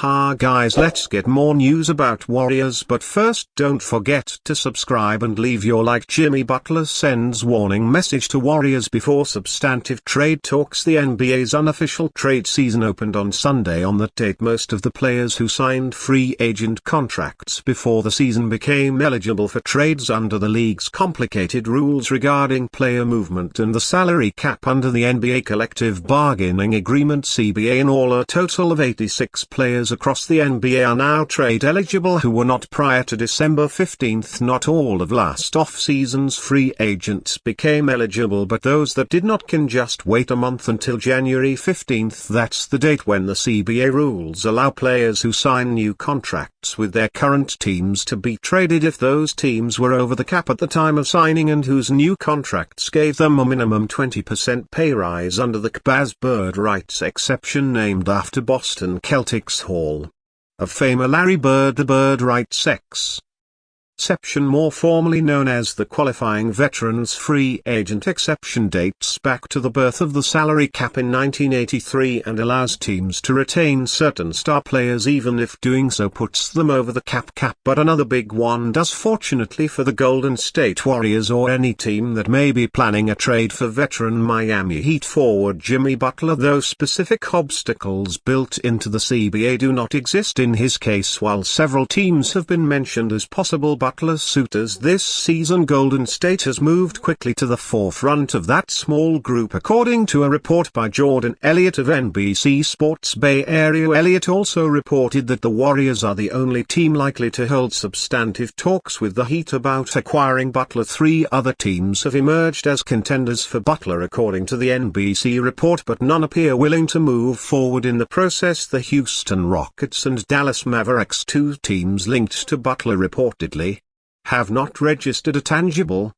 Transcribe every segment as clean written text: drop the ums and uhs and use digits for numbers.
Ha guys, let's get more news about Warriors, but first don't forget to subscribe and leave your like. Jimmy Butler sends warning message to Warriors before substantive trade talks. The NBA's unofficial trade season opened on Sunday. On that date, most of the players who signed free agent contracts before the season became eligible for trades under the league's complicated rules regarding player movement and the salary cap under the NBA collective bargaining agreement (CBA). In all, a total of 86 players across the NBA are now trade eligible who were not prior to December 15. Not all of last off-season's free agents became eligible, but those that did not can just wait a month until January 15. That's the date when the CBA rules allow players who sign new contracts with their current teams to be traded if those teams were over the cap at the time of signing and whose new contracts gave them a minimum 20% pay rise under the CBA's bird rights exception, named after Boston Celtics Hall of Famer Larry Bird. The bird rights exception, more formally known as the qualifying veterans free agent exception, dates back to the birth of the salary cap in 1983 and allows teams to retain certain star players even if doing so puts them over the cap. But another big one does, fortunately for the Golden State Warriors or any team that may be planning a trade for veteran Miami Heat forward Jimmy Butler. Though specific obstacles built into the CBA do not exist in his case, while several teams have been mentioned as possible Butler's suitors this season, Golden State has moved quickly to the forefront of that small group, according to a report by Jordan Elliott of NBC Sports Bay Area. Elliott also reported that the Warriors are the only team likely to hold substantive talks with the Heat about acquiring Butler. Three other teams have emerged as contenders for Butler according to the NBC report, but none appear willing to move forward in the process. The Houston Rockets and Dallas Mavericks, two teams linked to Butler reportedly, have not registered a tangible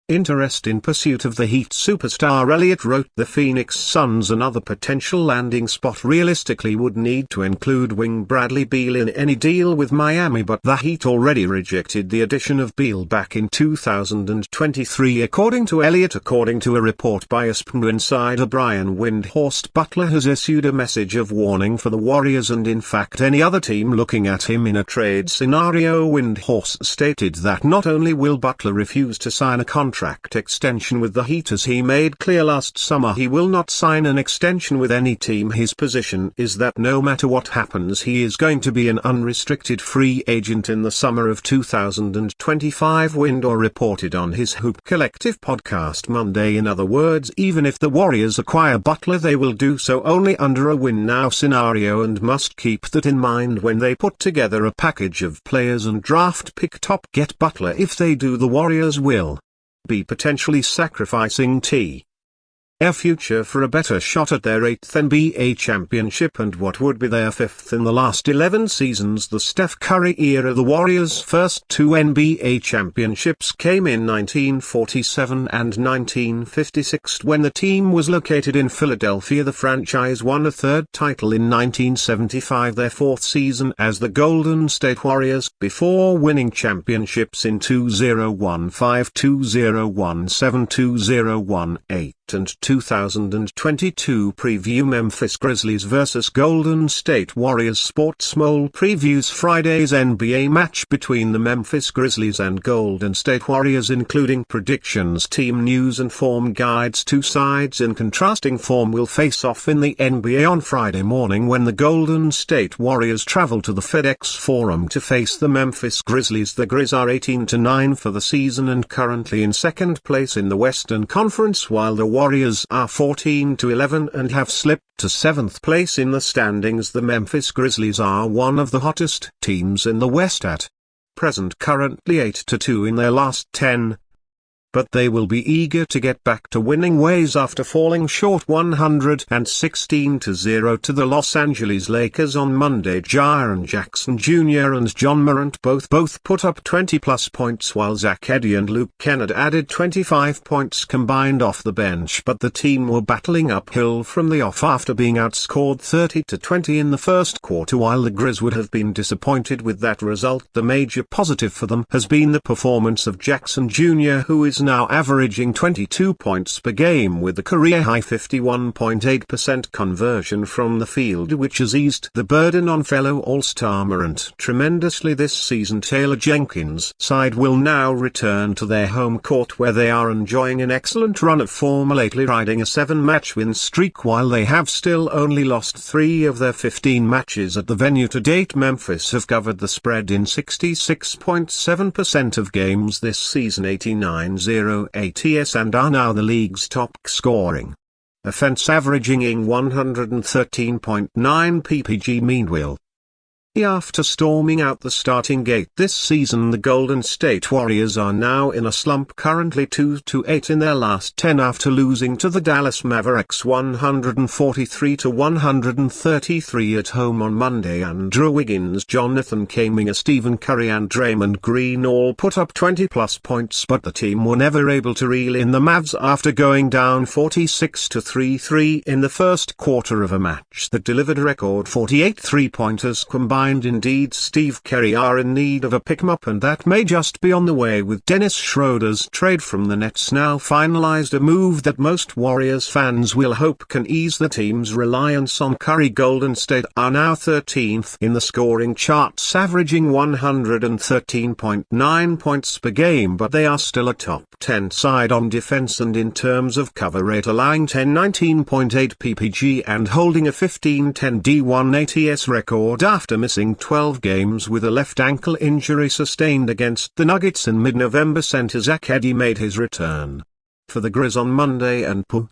interest in pursuit of the Heat superstar. Elliott wrote the Phoenix Suns, another potential landing spot, realistically would need to include wing Bradley Beal in any deal with Miami, but the Heat already rejected the addition of Beal back in 2023 according to Elliott. According to a report by ESPN insider Brian Windhorst, Butler has issued a message of warning for the Warriors and in fact any other team looking at him in a trade scenario. Windhorst stated that not only will Butler refuse to sign a contract extension with the Heat, as he made clear last summer he will not sign an extension with any team. His position is that no matter what happens he is going to be an unrestricted free agent in the summer of 2025, Windor reported on his Hoop Collective podcast Monday. In other words, even if the Warriors acquire Butler they will do so only under a win-now scenario and must keep that in mind when they put together a package of players and draft pick top. Get Butler. If they do, the Warriors will be potentially sacrificing a future for a better shot at their 8th NBA championship and what would be their 5th in the last 11 seasons. The Steph Curry era. The Warriors' first two NBA championships came in 1947 and 1956 when the team was located in Philadelphia. The franchise won a third title in 1975, their fourth season as the Golden State Warriors, before winning championships in 2015, 2017, 2018 and 2022. Preview: Memphis Grizzlies vs Golden State Warriors. Sports Mole previews Friday's NBA match between the Memphis Grizzlies and Golden State Warriors, including predictions, team news and form guides. Two sides in contrasting form will face off in the NBA on Friday morning when the Golden State Warriors travel to the FedEx Forum to face the Memphis Grizzlies. The Grizz are 18-9 for the season and currently in second place in the Western Conference, while the Warriors are 14-11 and have slipped to 7th place in the standings. The Memphis Grizzlies are one of the hottest teams in the West at present, currently 8-2 in their last 10. But they will be eager to get back to winning ways after falling short 116-0 to the Los Angeles Lakers on Monday. Jaren Jackson Jr. and John Morant both put up 20-plus points, while Zach Edey and Luke Kennard added 25 points combined off the bench, but the team were battling uphill from the off after being outscored 30-20 in the first quarter. While the Grizz would have been disappointed with that result, the major positive for them has been the performance of Jackson Jr., who is is now averaging 22 points per game with a career-high 51.8% conversion from the field, which has eased the burden on fellow All-Star Morant tremendously this season. Taylor Jenkins' side will now return to their home court, where they are enjoying an excellent run of form, lately riding a 7-match win streak while they have still only lost 3 of their 15 matches at the venue to date. Memphis have covered the spread in 66.7% of games this season, 89.0 ATS, and are now the league's top scoring offense, averaging in 113.9 ppg. Meanwhile, after storming out the starting gate this season, the Golden State Warriors are now in a slump, currently 2-8 in their last 10 after losing to the Dallas Mavericks 143-133 at home on Monday. Andrew Wiggins, Jonathan Kuminga, Stephen Curry and Draymond Green all put up 20-plus points, but the team were never able to reel in the Mavs after going down 46-3 in the first quarter of a match that delivered a record 48 three-pointers combined. Indeed, Steve Kerr are in need of a pick-em-up, and that may just be on the way with Dennis Schroeder's trade from the Nets now finalized, a move that most Warriors fans will hope can ease the team's reliance on Curry. Golden State are now 13th in the scoring charts, averaging 113.9 points per game, but they are still a top 10 side on defense and in terms of cover rate, allowing 19.8 ppg and holding a 15-10 D1 ATS record after missing 12 games with a left ankle injury sustained against the Nuggets in mid-November. Center Zach Edey made his return for the Grizz on Monday and put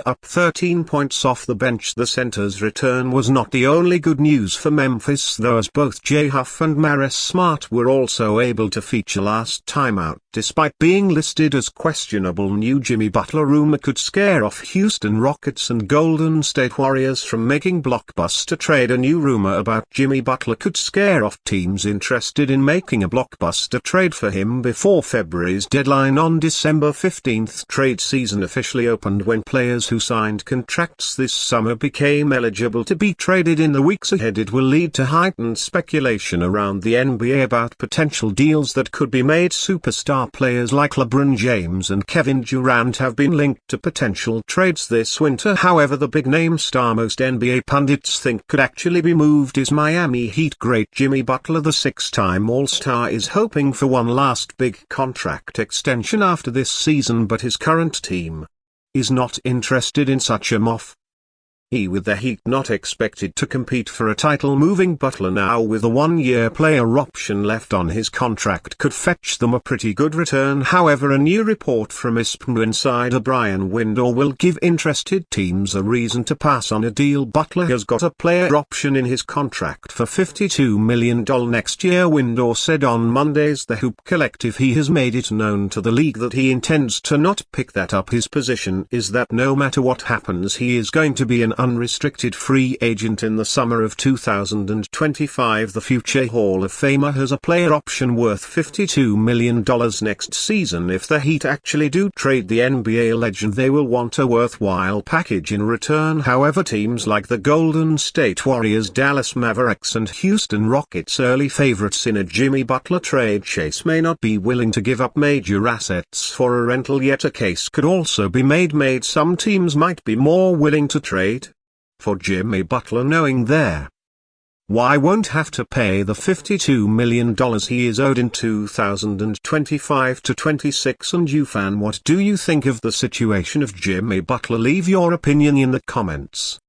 up 13 points off the bench. The center's return was not the only good news for Memphis, though, as both Jay Huff and Maris Smart were also able to feature last time out. Despite being listed as questionable, new Jimmy Butler rumor could scare off Houston Rockets and Golden State Warriors from making blockbuster trade. A new rumor about Jimmy Butler could scare off teams interested in making a blockbuster trade for him before February's deadline on December 15th. Trade season officially opened when players who signed contracts this summer became eligible to be traded in the weeks ahead. It will lead to heightened speculation around the NBA about potential deals that could be made. Superstar players like LeBron James and Kevin Durant have been linked to potential trades this winter. However, the big-name star most NBA pundits think could actually be moved is Miami Heat great Jimmy Butler. The 6-time All-Star is hoping for one last big contract extension after this season, but his current team is not interested in such a move. With the Heat not expected to compete for a title, moving Butler now with a 1-year player option left on his contract could fetch them a pretty good return. However, a new report from ESPN insider Brian Windor will give interested teams a reason to pass on a deal. Butler has got a player option in his contract for $52 million next year. Windor said on Monday's The Hoop Collective he has made it known to the league that he intends to not pick that up. His position is that no matter what happens, he is going to be an unrestricted free agent in the summer of 2025. The future Hall of Famer has a player option worth $52 million next season. If the Heat actually do trade the NBA legend, they will want a worthwhile package in return. However, teams like the Golden State Warriors, Dallas Mavericks and Houston Rockets, early favorites in a Jimmy Butler trade chase, may not be willing to give up major assets for a rental. Yet a case could also be made some teams might be more willing to trade for Jimmy Butler, knowing why won't have to pay the $52 million he is owed in 2025-26. And you fan, what do you think of the situation of Jimmy Butler? Leave your opinion in the comments.